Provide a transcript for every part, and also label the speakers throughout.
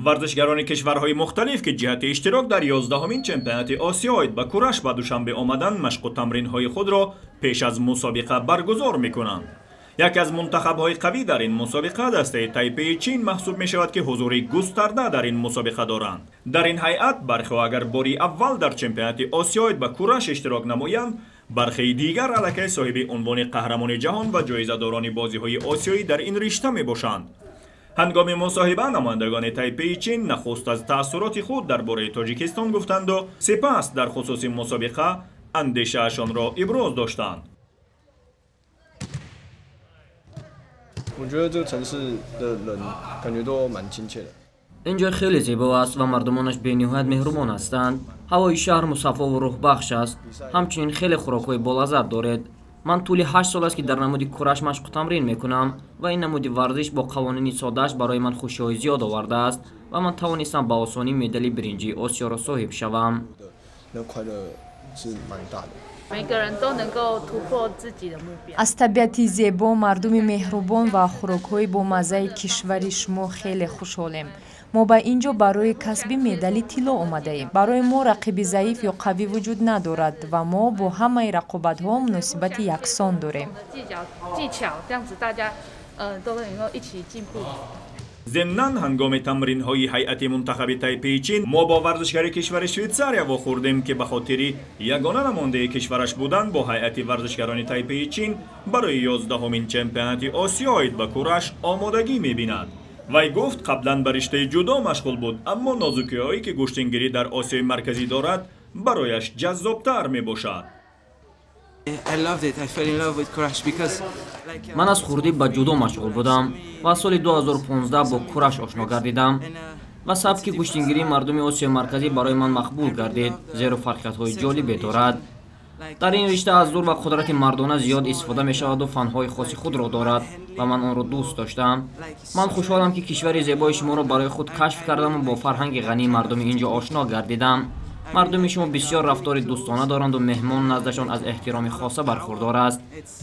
Speaker 1: варзишгарони кишварҳои мухталиф ки ҷиҳати иштирок дар 11-ҳумин чемпионати осиёид ба кураш ба душанбе омадан машқу тамринҳои худро пеш аз мусобиқа баргузор мекунанд. яке аз мунтахабҳои қавӣ дар ин мусобиқа дастаи Тайпеи Чин маҳсуб мешавад ки ҳузури густарда дар ин мусобиқа доранд. дар ин ҳайат бархеҳо агар бори аввал дар чемпионати осиёид ба кураш иштирок намоянд, бархеи дигар аллакай соҳиби унвони қаҳрамони ҷаҳон ва ҷоизадорони бозиҳои осиёӣ дар ин ришта мебошанд. ҳангоми мусоҳиба намояндагони Тайпеи Чин нахуст аз таассуроти худ дар бораи Тоҷикистон гуфтанду сипас дар хусуси мусобиқа андешаашонро иброз доштанд.
Speaker 2: 我觉得这个城市的人感觉都蛮亲切的。
Speaker 3: ин ҷой хеле зебо аст ва мардумонаш бениҳоят меҳрубон ҳастанд. ҳавои шаҳр мусаффову рӯҳбахш аст. ҳамчунин хеле хӯрокҳои болаззат доред. ман тӯли 8 сол аст ки дар намуди кураш машқу тамрин мекунам ва ин намуди варзиш бо қавонини соддааш барои ман хушиҳои зиёд овардааст ва ман тавонистам ба осонӣ медали биринҷии осиёро соҳиб шавам.
Speaker 2: 那快乐是蛮大的。
Speaker 4: аз табиати зебо, мардуми меҳрубон ва хӯрокҳои бомаззаи кишвари шумо хеле хушҳолем. мо ба ин ҷо барои касби медали тилло омадаем. барои мо рақиби заиф ё қавӣ вуҷуд надорад ва мо бо ҳамаи рақобатҳо муносибати яксон дорем.
Speaker 1: ضمناً ҳангоми тамринҳои ҳайати мунтахаби Тайпеи Чин мо бо варзишгари кишвари Швейтсария вохӯрдем ки ба хотири ягона намондаи кишвараш будан бо ҳайати варзишгарони Тайпеи Чин барои 11-ҳумин чемпионати осиёид ба кураш омодагӣ мебинад. вай гуфт қаблан ба риштаи ҷудо машғул буд, аммо нозукиҳое ки гӯштингирӣ дар Осиёи марказӣ дорад барояш ҷаззобтар мебошад.
Speaker 3: ман аз хурдӣ ба ҷудо машғул будам ва соли 2015 бо кураш ошно гардидам ва сабки гӯштингирии мардуми Осиёи марказӣ барои ман мақбул гардид, зеро фарқиятҳои ҷолибе дорад. дар ин ришта аз зур ва қудрати мардона зиёд истифода мешаваду фанҳои хоси худро дорад ва ман онро дӯст доштам. ман хушҳолам ки кишвари зебои шуморо барои худ кашф кардаму бо фарҳанги ғании мардуми ин ҷо ошно гардидам. мардуми шумо бисёр рафтори дӯстона доранду меҳмон наздашон аз эҳтироми хоса бархурдор аст.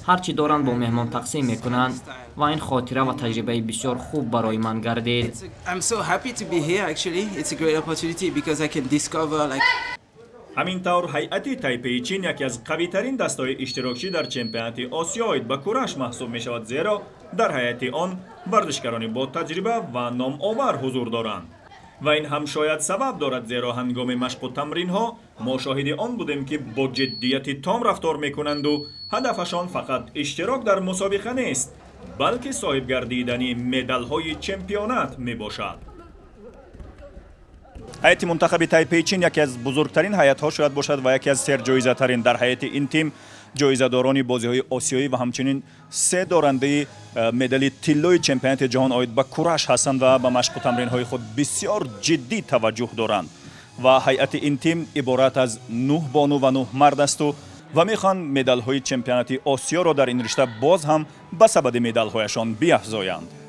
Speaker 3: ҳар чӣ доранд бо меҳмон тақсим мекунанд ва ин хотира ва таҷрибаи бисёр хуб барои ман гардид.
Speaker 1: ҳамин тавр ҳайати Тайпеи Чин яке аз қавитарин дастаҳои иштирокчӣ дар чемпионати осиёид ба кураш маҳсуб мешавад, зеро дар ҳайати он варзишгарони бо таҷриба ва номовар ҳузур доранд. ва ин ҳам шояд сабаб дорад, зеро ҳангоми машқу тамринҳо мо шоҳиди он будем ки бо ҷиддияти том рафтор мекунанду ҳадафашон фақат иштирок дар мусобиқа нест, балки соҳиб гардидани медалҳои чемпионат мебошад. ҳайати мунтахаби Тайпеи Чин яке аз бузургтарин ҳайатҳо шояд бошад ва яке аз серҷоизатарин. дар ҳайати ин тим ҷоизадорони бозиҳои осиёӣ ва ҳамчунин 3 дорандаи медали тиллои чемпионати ҷаҳон оид ба кураш ҳастанд ва ба машқу тамринҳои худ бисёр ҷиддӣ таваҷҷӯҳ доранд. ва ҳайати ин тим иборат аз 9 бону ва 9 мард асту ва мехоҳанд медалҳои чемпионати осиёро дар ин ришта боз ҳам ба сабади медалҳояшон биафзоянд.